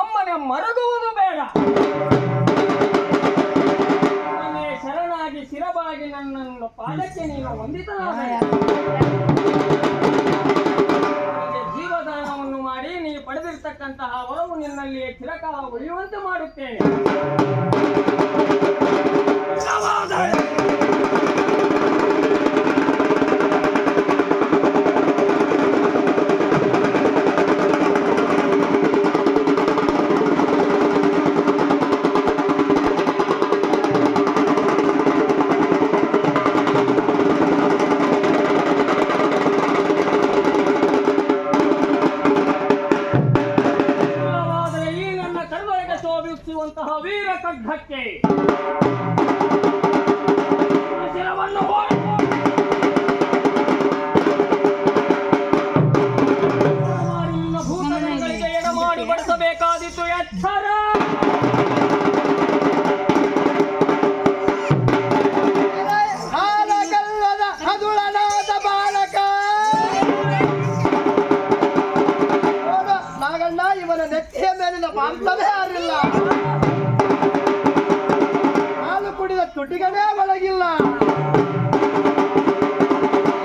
ಒಮ್ಮನೆ ಮರಗುವುದು ಬೇಡ. ಒಮ್ಮೆ ಶರಣಾಗಿ ಶಿರಬಾಗಿ ನನ್ನನ್ನು ಪಾದಕ್ಕೆ ನೀನು ವಂದಿತನಾದ ಜೀವದಾನವನ್ನು ಮಾಡಿ ನೀ ಪಡೆದಿರ್ತಕ್ಕಂತಹ ವರವು ನಿನ್ನಲ್ಲಿ ಚಿರಕಾಲ ಉಳಿಯುವಂತೆ ಮಾಡುತ್ತೇನೆ. ವೀರ ಖಡ್ಗಕ್ಕೆ ಶಿರವನ್ನು ಭೂತಗಳಿಗೆ ಎಡಮಾಡಿ ಬಡಿಸಬೇಕಾದಿತ್ತು. ಎಚ್ಚರ! ಹಾಲಗಲ್ಲದ ಹದುಳನಾದ ಬಾಲಕ ನಾಗಣ್ಣ, ಇವನ ನೆತ್ತಿಯ ಮೇಲಿನ ಮಾಂಸವೇ ಹಾರಿಲ್ಲ, ಕುಡಿದ ತುಟಿಗಳೇ ಒಳಗಿಲ್ಲ.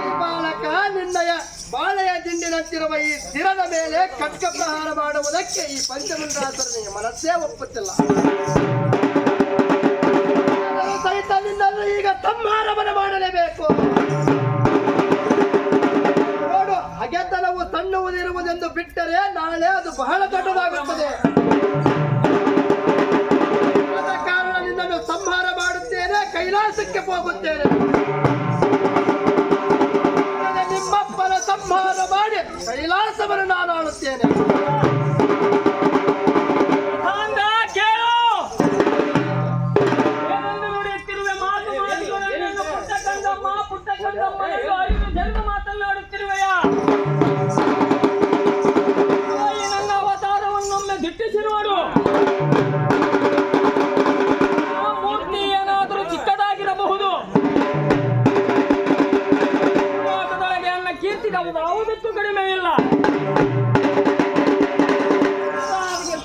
ಈ ಬಾಲಕ ನಿನ್ನಯ ಬಾಳೆಯ ದಿಂಡಿನಂತಿರುವ ಈ ಸ್ಥಿರದ ಮೇಲೆ ಖಡ್ಗ ಪ್ರಹಾರ ಮಾಡುವುದಕ್ಕೆ ಈ ಪಂಚಮಂಡಲಾಸುರನಿಗೆ ಮನಸ್ಸೇ ಒಪ್ಪುತ್ತಿಲ್ಲ. ಸಹಿತ ನಿನ್ನನ್ನು ಈಗ ಸಂಹಾರವನ್ನು ಮಾಡಲೇಬೇಕು. ನೋಡು, ಹಗೆತನವು ಸಣ್ಣುವುದಿರುವುದೆಂದು ಬಿಟ್ಟರೆ ನಾಳೆ ಅದು ಬಹಳ ದೊಡ್ಡದಾಗುತ್ತದೆ. ಸಂಹಾರ ಮಾಡುತ್ತೇನೆ, ಕೈಲಾಸಕ್ಕೆ ಹೋಗುತ್ತೇನೆ. ನಿಮ್ಮಪ್ಪನ ಸಂಹಾರ ಮಾಡಿ ಕೈಲಾಸವನ್ನು ನಾನು ಆಳುತ್ತೇನೆ.